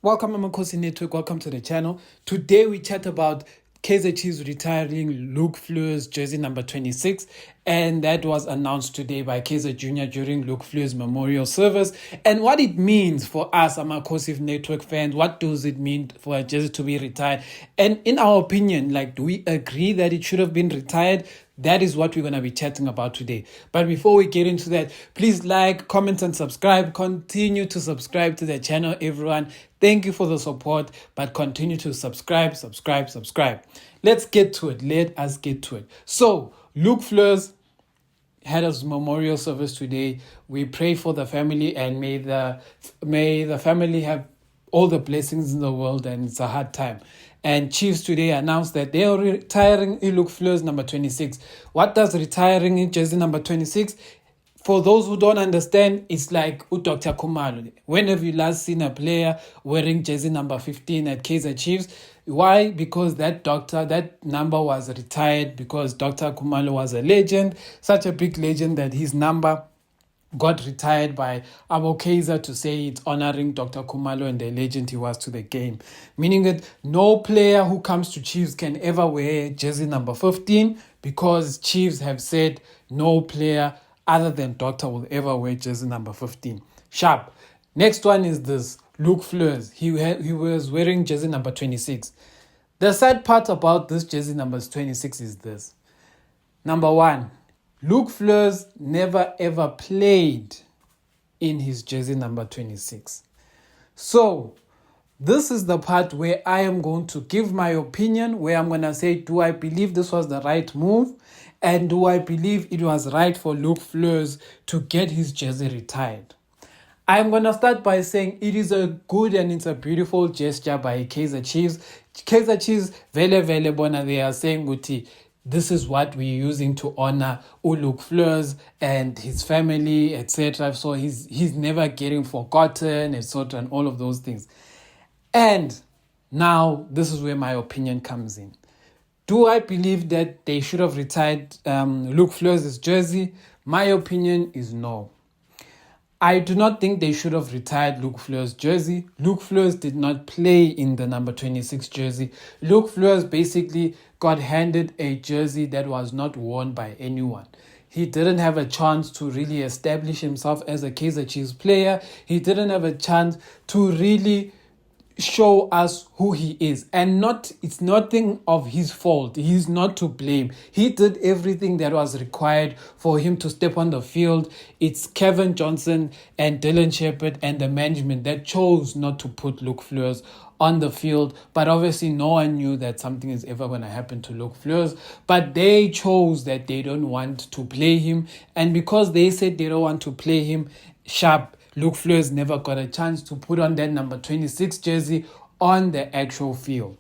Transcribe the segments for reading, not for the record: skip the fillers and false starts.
Welcome, Amakhosi Network. Welcome to the channel. Today we chat about Kaizer Chiefs retiring Luke Fleur's jersey number 26, and that was announced today by Kaizer Jr. during Luke Fleur's memorial service. And what it means for us, Amakhosi Network fans, what does it mean for a jersey to be retired? And in our opinion, do we agree that it should have been retired? That is what we're going to be chatting about today. But before we get into that, please like, comment, and subscribe. Continue to subscribe to the channel, everyone. Thank you for the support, but continue to subscribe. Let's get to it. Let us get to it. So, Luke Fleur's had his memorial service today. We pray for the family, and may the family have all the blessings in the world, and it's a hard time. And Chiefs today announced that they are retiring Luke Fleur's number 26. What does retiring in jersey number 26? For those who don't understand, it's like Dr. Khumalo. When have you last seen a player wearing jersey number 15 at Kaizer Chiefs? Why? Because that number was retired because Dr. Khumalo was a legend, such a big legend that his number got retired by Kaizer to say it's honoring Dr. Khumalo and the legend he was to the game. Meaning that no player who comes to Chiefs can ever wear jersey number 15 because Chiefs have said no player other than Doctor will ever wear jersey number 15. Sharp. Next one is this, Luke Fleur's. He was wearing jersey number 26. The sad part about this jersey number 26 is this. Number one, Luke Fleur's never ever played in his jersey number 26. So, this is the part where I am going to give my opinion, where I'm going to say, do I believe this was the right move? And do I believe it was right for Luke Fleur's to get his jersey retired? I'm going to start by saying it is a good and it's a beautiful gesture by Kaizer Chiefs. Kaizer Chiefs, vele bona, they are saying, Guti, this is what we're using to honor Luke Fleur's and his family, etc. So he's never getting forgotten, etc., and all of those things. And now this is where my opinion comes in. Do I believe that they should have retired Luke Fleur's jersey? My opinion is no. I do not think they should have retired Luke Fleur's jersey. Luke Fleur's did not play in the number 26 jersey. Luke Fleur's basically got handed a jersey that was not worn by anyone. He didn't have a chance to really establish himself as a Kaizer Chiefs player. He didn't have a chance to really show us who he is, and it's nothing of his fault. He's not to blame. He did everything that was required for him to step on the field. It's Kevin Johnson and Dylan Shepherd and the management that chose not to put Luke Fleur's on the field, but obviously no one knew that something is ever going to happen to Luke Fleur's, but they chose that they don't want to play him, and because they said they don't want to play him, sharp, Luke Fleur's never got a chance to put on that number 26 jersey on the actual field.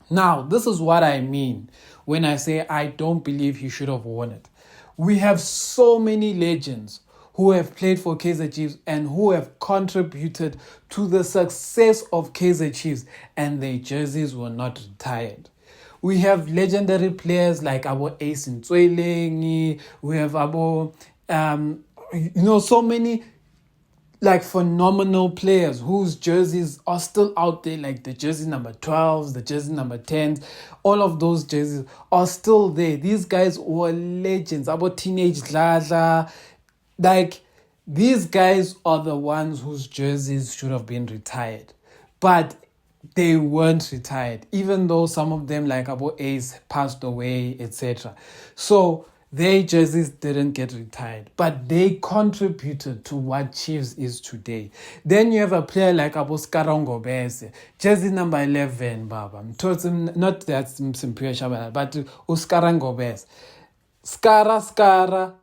Now, this is what I mean when I say I don't believe he should have worn it. We have so many legends who have played for Kaizer Chiefs and who have contributed to the success of Kaizer Chiefs, and their jerseys were not retired. We have legendary players like Ace Ntsoelengi. We have so many phenomenal players whose jerseys are still out there, like the jersey number 12s, the jersey number 10s, all of those jerseys are still there. These guys were legends. Teenage Dladla, these guys are the ones whose jerseys should have been retired, but they weren't retired, even though some of them like Ace passed away, etc. So their jerseys didn't get retired, but they contributed to what Chiefs is today. Then you have a player like Skarango Bese, jersey number 11, Baba. Not that Simpia Shabala, but Skarango Bese. Skara,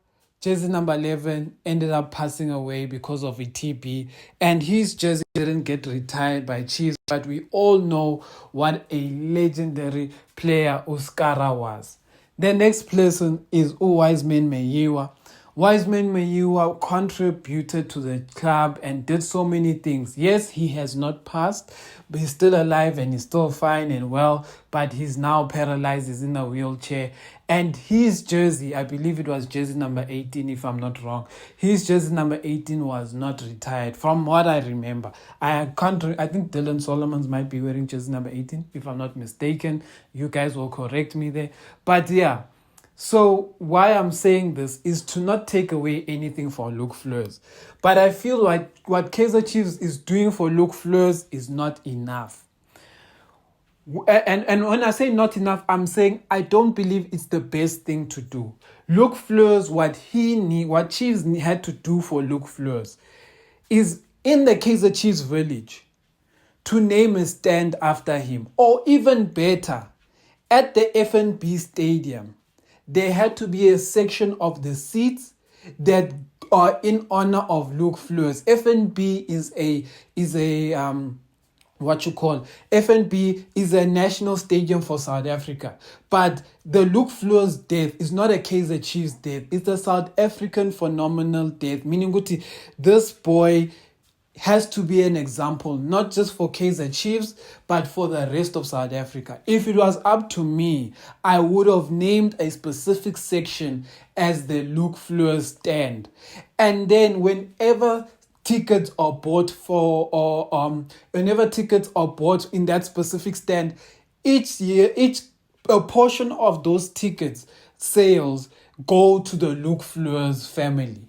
jersey number 11, ended up passing away because of a TB, and his jersey didn't get retired by Chiefs, but we all know what a legendary player Skara was. The next person is Wiseman Mayiwa. Wiseman Mayiwa contributed to the club and did so many things. Yes, he has not passed, but he's still alive and he's still fine and well, but he's now paralyzed, he's in a wheelchair. And his jersey, I believe it was jersey number 18, if I'm not wrong. His jersey number 18 was not retired, from what I remember. I think Dylan Solomons might be wearing jersey number 18, if I'm not mistaken. You guys will correct me there. But yeah, so why I'm saying this is to not take away anything for Luke Fleurs. But I feel like what Kaizer Chiefs is doing for Luke Fleurs is not enough. And when I say not enough, I'm saying I don't believe it's the best thing to do. Luke Fleurs, what Chiefs had to do for Luke Fleurs is in the Kaizer Chiefs village to name a stand after him, or even better, at the FNB stadium, there had to be a section of the seats that are in honor of Luke Fleurs. FNB is a what you call FNB is a national stadium for South Africa, but the Luke Fleurs death is not a Kaizer Chiefs death. It's a South African phenomenal death, meaning this boy has to be an example, not just for Kaizer Chiefs, but for the rest of South Africa. If it was up to me, I would have named a specific section as the Luke Fleurs stand. And then whenever tickets are bought in that specific stand, each year, a portion of those tickets sales go to the Luke Fleurs family.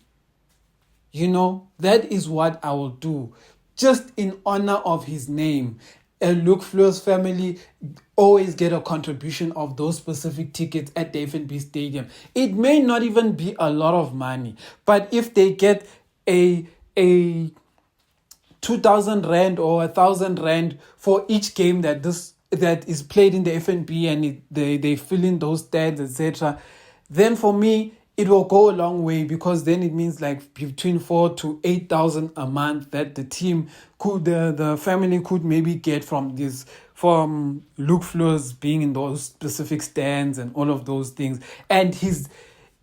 That is what I will do. Just in honor of his name. A Luke Fleurs family always get a contribution of those specific tickets at the FNB Stadium. It may not even be a lot of money, but if they get a 2,000 rand or 1,000 rand for each game that is played in the FNB, and they fill in those stands, etc., then for me it will go a long way, because then it means like between 4,000 to 8,000 a month that the family could maybe get from Luke Fleurs being in those specific stands and all of those things. And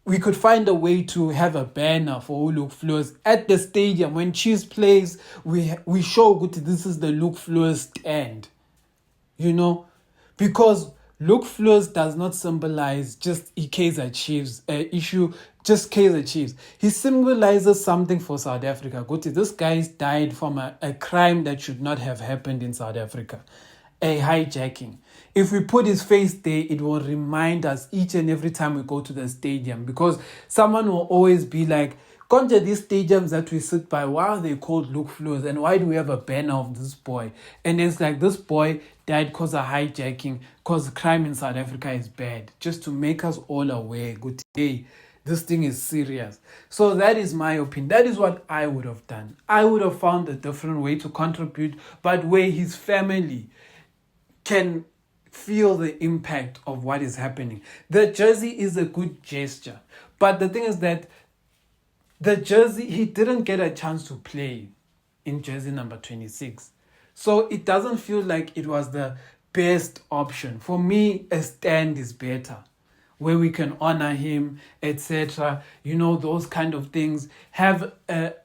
we could find a way to have a banner for Luke Fleurs at the stadium. When Chiefs plays, we show this is the Luke Fleurs stand. Because Luke Fleurs does not symbolize just Kaizer Chiefs just Kaizer Chiefs. He symbolizes something for South Africa. This guy died from a crime that should not have happened in South Africa. A hijacking. If we put his face there, it will remind us each and every time we go to the stadium, because someone will always be like, consider these stadiums that we sit by, why are they called Luke Fleurs, and why do we have a banner of this boy? And it's like, this boy died because of hijacking, because crime in South Africa is bad, just to make us all aware, hey, this thing is serious. So that is my opinion. That is what I would have done. I would have found a different way to contribute, but where his family can feel the impact of what is happening. The jersey is a good gesture, but the thing is that the jersey, he didn't get a chance to play in jersey number 26. So it doesn't feel like it was the best option. For me, a stand is better, where we can honor him, etc. Those kind of things. Have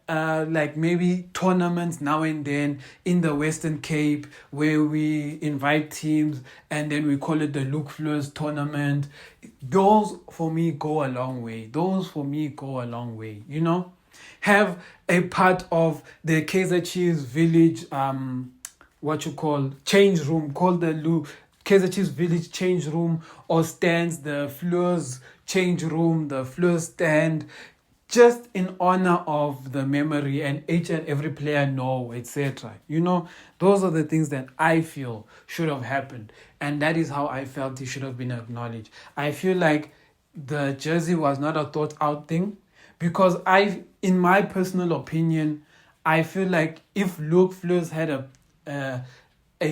like maybe tournaments now and then in the Western Cape, where we invite teams and then we call it the Luke Fleurs tournament. Those for me go a long way. Have a part of the Kaizer Chiefs village, change room, called the Kaizer Chiefs village change room, or stands, the Fleurs change room, the Fleurs stand, just in honor of the memory, and each and every player know, etc. Those are the things that I feel should have happened, and that is how I felt he should have been acknowledged. I feel like the jersey was not a thought out thing, because in my personal opinion, I feel like if Luke Fleurs had a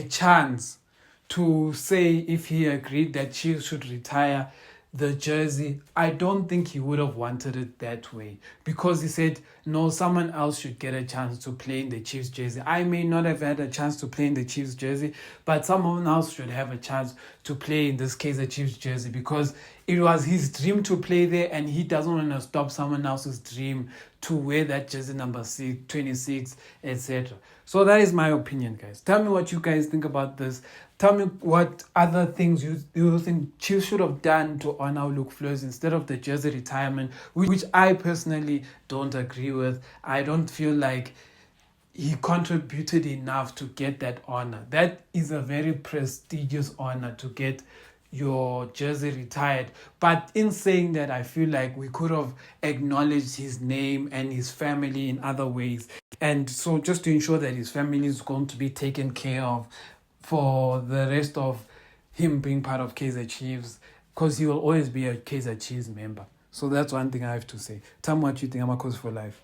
chance to say if he agreed that Chiefs should retire the jersey, I don't think he would have wanted it that way, because he said, no, someone else should get a chance to play in the Chiefs jersey. I may not have had a chance to play in the Chiefs jersey, but someone else should have a chance to play in this Kaizer Chiefs jersey, because it was his dream to play there, and he doesn't want to stop someone else's dream to wear that jersey number 26, etc. So that is my opinion, guys. Tell me what you guys think about this. Tell me what other things you think Chiefs should have done to honor Luke Fleurs instead of the jersey retirement, which I personally don't agree with. I don't feel like he contributed enough to get that honor. That is a very prestigious honor to get your jersey retired. But in saying that, I feel like we could have acknowledged his name and his family in other ways. And so just to ensure that his family is going to be taken care of for the rest of him being part of Kaizer Chiefs, because he will always be a Kaizer Chiefs member. So that's one thing I have to say. Tell me what you think. Amakhosi for life.